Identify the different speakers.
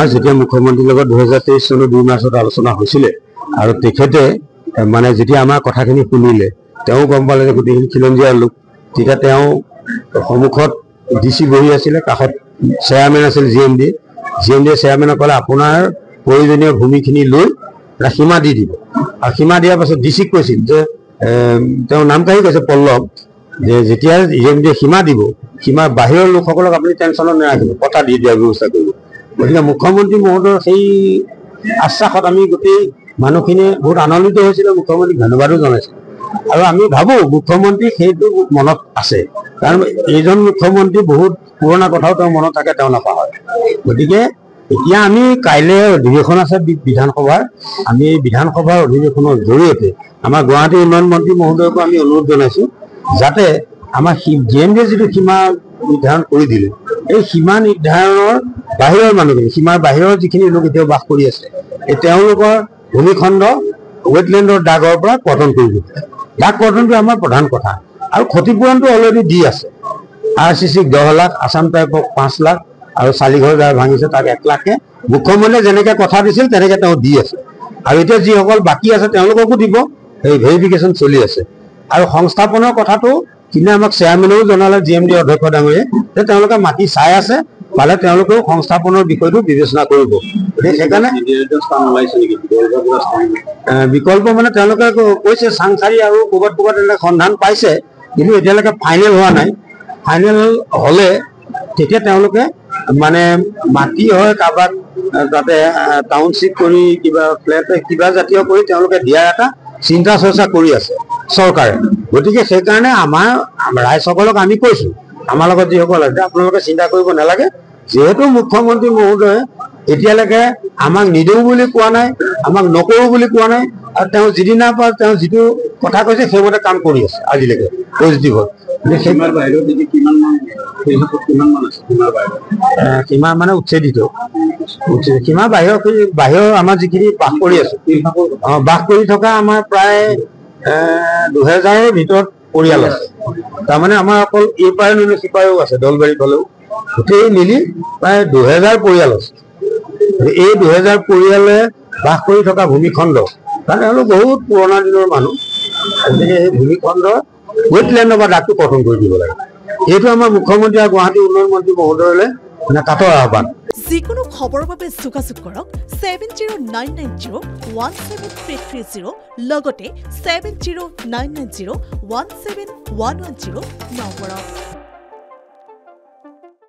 Speaker 1: যেতিয়া মুখ্যমন্ত্ৰীৰ লগত 2023 চনৰ 2 মাৰ্চত আলোচনা হৈছিলে আৰু তেখেতে মানে যেতিয়া আমাৰ কথাখিনি শুনিলে তেওঁ গম পালে যে গোটেইখিনি খিলঞ্জীয়া লোক তেতিয়া তেওঁ সন্মুখত ডিসি বহি আছিলে কাষত চেয়াৰমেন আছিল জিএমডি চেয়াৰমেনক ক'লে আপোনাৰ প্ৰয়োজনীয় ভূমিখিনি লৈ সীমা দি দিব আৰু সীমা দিয়াৰ পাছত ডিসিক কৈছিল যে তেওঁ নাম কাঢ়ি কৈছে পল্লৱ যে যেতিয়া জিএমডি সীমা দিব সীমাৰ বাহিৰৰ লোকসকলক আপুনি টেনশ্যনত নাৰাখিব কথা দি দিয়াৰ ব্যৱস্থা কৰিব গতিকে মুখ্যমন্ত্ৰী মহোদয়ৰ সেই আশ্বাসত আমি গোটেই মানুহখিনি বহুত আনন্দিত হৈছিল মুখ্যমন্ত্ৰীক ধন্যবাদো জনাইছিল আৰু আমি ভাবো মুখ্যমন্ত্ৰী সেইটো মনত আছে কাৰণ এইজন মুখ্যমন্ত্ৰী বহুত পুৰণা কথাও তেওঁ মনত থাকে তেওঁ নাপাহৰে গতিকে এতিয়া আমি কাইলৈ অধিৱেশন আছে বিধানসভাৰ আমি বিধানসভাৰ অধিৱেশনৰ জৰিয়তে আমাৰ গুৱাহাটী উন্নয়ন মন্ত্ৰী মহোদয়কো আমি অনুৰোধ জনাইছো যাতে আমাৰ জিএমডিয়ে যিটো সীমা নিৰ্ধাৰণ কৰি দিলে এই সীমা নিৰ্ধাৰণৰ বাহিৰৰ মানুহখিনি সীমাৰ বাহিৰৰ যিখিনি লোক এতিয়াও বাস কৰি আছে এই তেওঁলোকৰ ভূমিখণ্ড ৱেটলেণ্ডৰ দাগৰ পৰা কৰ্তন কৰিব দাগ কৰ্তনটো আমাৰ প্ৰধান কথা আৰু ক্ষতিপূৰণটো অলৰেডি দি আছে আৰচিচিক 10 লাখ আসাম টাইপক 5 লাখ আৰু চালিঘৰ যাৰ ভাঙিছে তাক 1 লাখকে মুখ্যমন্ত্ৰীয়ে যেনেকৈ কথা দিছিল তেনেকৈ তেওঁ দি আছে আৰু এতিয়া যিসকল বাকী আছে তেওঁলোককো দিব এই ভেৰিফিকেশ্যন চলি আছে আৰু সংস্থাপনৰ কথাটো কিনে আমাক চেয়াৰমেনেও জনালে জিএমডি অধ্যক্ষ ডাঙৰীয়ে যে তেওঁলোকে মাটি চাই আছে পালে তেওঁলোকেও সংস্থাপনৰ বিষয়টো বিবেচনা কৰিব সেইকাৰণে বিকল্প মানে তেওঁলোকে কৈছে চাংচাৰি আৰু ক'ৰবাত এনেকৈ সন্ধান পাইছে কিন্তু এতিয়ালৈকে ফাইনেল হোৱা নাই ফাইনেল হ'লে তেতিয়া তেওঁলোকে মানে মাটি হয় কাৰোবাক তাতে টাউনশ্বিপ কৰি কিবা ফ্লেট কিবা জাতীয় কৰি তেওঁলোকে দিয়াৰ এটা চিন্তা চৰ্চা কৰি আছে চৰকাৰে গতিকে সেইকাৰণে আমাৰ ৰাইজসকলক আমি কৈছো আমাৰ লগত যিসকল আছে আপোনালোকে চিন্তা কৰিব নালাগে যেহেতু মুখ্যমন্ত্ৰী মহোদয়ে এতিয়ালৈকে আমাক নিদিওঁ বুলি কোৱা নাই আমাক নকৰোঁ বুলি কোৱা নাই আৰু তেওঁ যিদিনা পৰা তেওঁ যিটো কথা কৈছে সেইমতে কাম কৰি আছে আজিলৈকে পজিটিভত সীমা মানে উচ্ছেদিত সীমা বাহিৰৰ আমাৰ যিখিনি বাস কৰি আছো বাস কৰি থকা আমাৰ প্ৰায় 2000ৰ ভিতৰত পৰিয়াল আছে তাৰমানে আমাৰ অকল এই পাৰে নৈ সিপাৰেও আছে দলবাৰী ফালেও গোটেই মিলি প্ৰায় 2000 পৰিয়াল আছে এই 2000 পৰিয়ালে বাস কৰি থকা ভূমিখণ্ড কাৰণ তেওঁলোক বহুত পুৰণা দিনৰ মানুহ গতিকে এই ভূমিখণ্ড ৱেটলেণ্ডৰ পৰা দাগটো কৰ্তন কৰি দিব লাগে এইটো আমাৰ মুখ্যমন্ত্ৰী আৰু গুৱাহাটী উন্নয়ন মন্ত্ৰী মহোদয়লৈ মানে কাটৰ আহ্বান
Speaker 2: যিকোনো খবৰৰ বাবে যোগাযোগ কৰক 7099017330 লগতে 7099017110 নম্বৰত